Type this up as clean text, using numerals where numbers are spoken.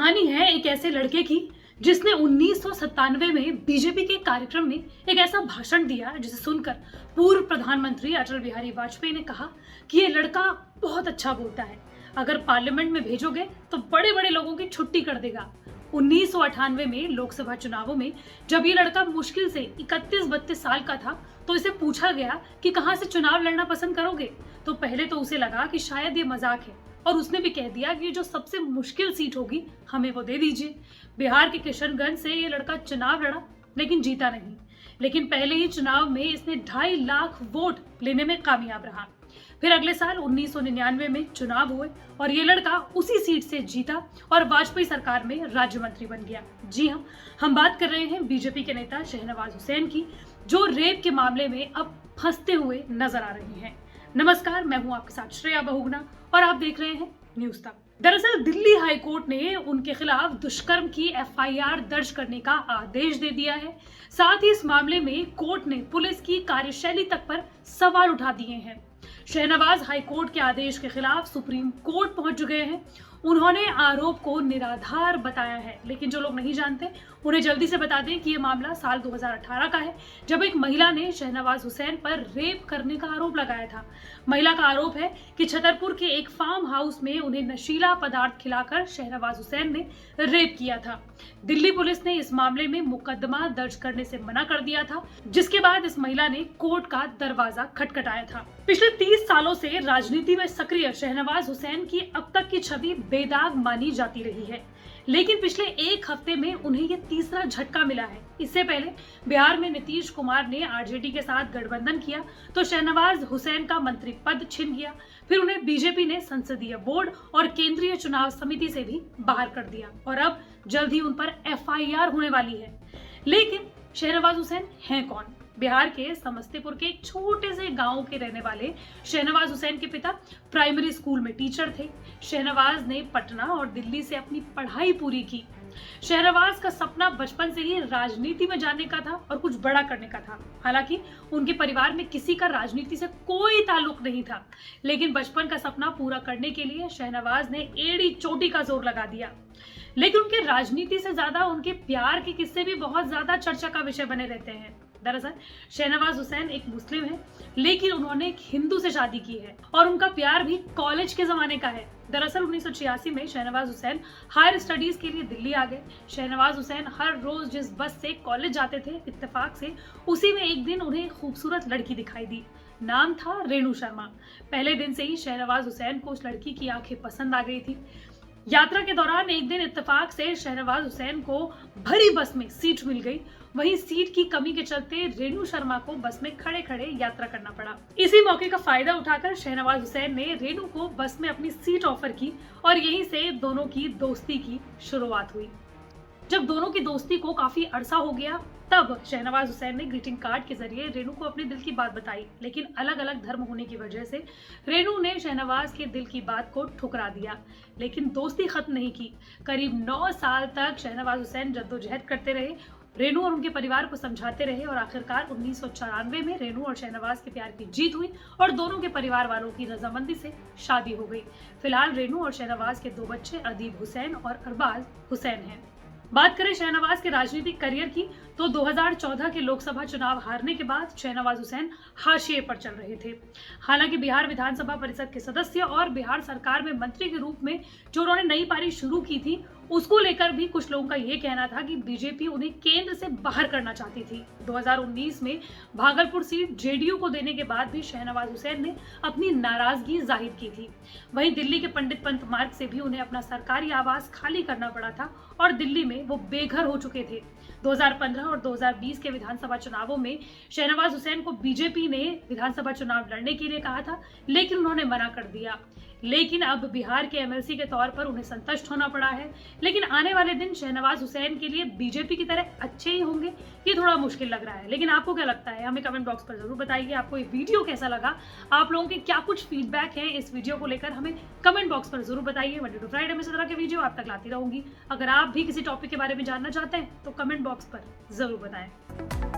कहानी है एक ऐसे लड़के की जिसने 1997 में बीजेपी के कार्यक्रम में एक ऐसा भाषण दिया जिसे सुनकर पूर्व प्रधानमंत्री अटल बिहारी वाजपेयी ने कहा कि ये लड़का बहुत अच्छा बोलता है, अगर पार्लियामेंट में भेजोगे तो बड़े बड़े लोगों की छुट्टी कर देगा। 1998 में लोकसभा चुनावों में जब ये लड़का मुश्किल से 31-32 साल का था तो इसे पूछा गया कि कहां से चुनाव लड़ना पसंद करोगे, तो पहले तो उसे लगा कि शायद ये मजाक है और उसने भी कह दिया कि जो सबसे मुश्किल सीट होगी हमें वो दे दीजिए। बिहार के किशनगंज से ये लड़का चुनाव लड़ा लेकिन जीता नहीं, लेकिन पहले ही चुनाव में इसने 2.5 लाख वोट लेने में कामयाब रहा। फिर अगले साल 1999 में चुनाव हुए और ये लड़का उसी सीट से जीता और वाजपेयी सरकार में राज्य मंत्री बन गया। जी हाँ, हम बात कर रहे हैं बीजेपी के नेता शहनवाज हुसैन की, जो रेप के मामले में अब फंसते हुए नजर आ रही हैं। नमस्कार, मैं हूं आपके साथ श्रेया बहुगुणा और आप देख रहे हैं न्यूज तक। दरअसल दिल्ली हाई कोर्ट ने उनके खिलाफ दुष्कर्म की एफआईआर दर्ज करने का आदेश दे दिया है। साथ ही इस मामले में कोर्ट ने पुलिस की कार्यशैली तक पर सवाल उठा दिए हैं। शहनवाज हाई कोर्ट के आदेश के खिलाफ सुप्रीम कोर्ट पहुंच चुके हैं। उन्होंने आरोप को निराधार बताया है, लेकिन जो लोग नहीं जानते उन्हें जल्दी से बता दें कि यह मामला साल 2018 का है, जब एक महिला ने शहनवाज हुसैन पर रेप करने का आरोप लगाया था। महिला का आरोप है कि छतरपुर के एक फार्म हाउस में उन्हें नशीला पदार्थ खिलाकर शहनवाज हुसैन ने रेप किया था। दिल्ली पुलिस ने इस मामले में मुकदमा दर्ज करने से मना कर दिया था, जिसके बाद इस महिला ने कोर्ट का दरवाजा खटखटाया था। पिछले 30 सालों से राजनीति में सक्रिय शहनवाज हुसैन की अब तक की छवि बेदाग मानी जाती रही है, लेकिन पिछले एक हफ्ते में उन्हें ये तीसरा झटका मिला है। इससे पहले बिहार में नीतीश कुमार ने आरजेडी के साथ गठबंधन किया तो शहनवाज हुसैन का मंत्री पद छिन गया। फिर उन्हें बीजेपी ने संसदीय बोर्ड और केंद्रीय चुनाव समिति से भी बाहर कर दिया और अब जल्द ही उन पर एफआईआर होने वाली है। लेकिन शहनवाज हुसैन हैं कौन? बिहार के समस्तीपुर के एक छोटे से गांव के रहने वाले शहनवाज हुसैन के पिता प्राइमरी स्कूल में टीचर थे। शहनवाज ने पटना और दिल्ली से अपनी पढ़ाई पूरी की। शहनवाज का सपना बचपन से ही राजनीति में जाने का था और कुछ बड़ा करने का था। हालांकि उनके परिवार में किसी का राजनीति से कोई ताल्लुक नहीं था, लेकिन बचपन का सपना पूरा करने के लिए शहनवाज ने एड़ी चोटी का जोर लगा दिया। लेकिन उनके राजनीति से ज्यादा उनके प्यार के किस्से भी बहुत ज्यादा चर्चा का विषय बने रहते हैं। दरअसल शहनवाज हुसैन एक मुस्लिम है, लेकिन उन्होंने एक हिंदू से शादी की है और उनका प्यार भी कॉलेज के जमाने का है। दरअसल 1986 में शहनवाज हुसैन हायर स्टडीज के लिए दिल्ली आ गए। शहनवाज हुसैन हर रोज जिस बस से कॉलेज जाते थे, इत्तेफाक से उसी में एक दिन उन्हें खूबसूरत लड़की दिखाई दी। नाम था रेणु शर्मा। पहले दिन से ही शहनवाज हुसैन को उस लड़की की आंखें पसंद आ गई थी। यात्रा के दौरान एक दिन इत्तेफाक से शहनवाज हुसैन को भरी बस में सीट मिल गई। वहीं सीट की कमी के चलते रेणु शर्मा को बस में खड़े खड़े यात्रा करना पड़ा। इसी मौके का फायदा उठाकर शहनवाज हुसैन ने रेणु को बस में अपनी सीट ऑफर की और यहीं से दोनों की दोस्ती की शुरुआत हुई। जब दोनों की दोस्ती को काफी अरसा हो गया, तब शहनवाज हुसैन ने ग्रीटिंग कार्ड के जरिए रेणु को अपने दिल की बात बताई, लेकिन अलग अलग धर्म होने की वजह से रेणु ने शहनवाज के दिल की बात को ठुकरा दिया। लेकिन दोस्ती खत्म नहीं की। करीब 9 साल तक शहनवाज हुसैन जद्दोजहद करते रहे, रेणु और उनके परिवार को समझाते रहे और आखिरकार 1994 में रेणु और शहनवाज के प्यार की जीत हुई और दोनों के परिवार वालों की रजामंदी से शादी हो गई। फिलहाल रेणु और शहनवाज के 2 बच्चे अदीब हुसैन और अरबाज हुसैन हैं। बात करें शहनवाज के राजनीतिक करियर की, तो 2014 के लोकसभा चुनाव हारने के बाद शहनवाज हुसैन हाशिए पर चल रहे थे। हालांकि बिहार विधानसभा परिषद के सदस्य और बिहार सरकार में मंत्री के रूप में जो उन्होंने नई पारी शुरू की थी, उसको लेकर भी कुछ लोगों का ये कहना था कि बीजेपी उन्हें केंद्र से बाहर करना चाहती थी। 2019 में भागलपुर सीट जेडीयू को देने के बाद भी शहनवाज हुसैन ने अपनी नाराजगी जाहिर की थी। वहीं दिल्ली के पंडित पंत मार्ग से भी उन्हें अपना सरकारी आवास खाली करना पड़ा था और दिल्ली में वो बेघर हो चुके थे। 2015 और 2020 के विधानसभा चुनावों में शहनवाज हुसैन को बीजेपी ने विधानसभा चुनाव लड़ने के लिए कहा था, लेकिन उन्होंने मना कर दिया। लेकिन अब बिहार के एमएलसी के तौर पर उन्हें संतुष्ट होना पड़ा है। लेकिन आने वाले दिन शहनवाज हुसैन के लिए बीजेपी की तरह अच्छे ही होंगे, ये थोड़ा मुश्किल लग रहा है। लेकिन आपको क्या लगता है, हमें कमेंट बॉक्स पर जरूर बताइए। आपको ये वीडियो कैसा लगा, आप लोगों के क्या कुछ फीडबैक है इस वीडियो को लेकर, हमें कमेंट बॉक्स पर जरूर बताइए। मंडे टू फ्राइडे में इस तरह के वीडियो आप तक लाती रहूंगी। अगर आप भी किसी टॉपिक के बारे में जानना चाहते हैं तो कमेंट बॉक्स पर जरूर बताएं।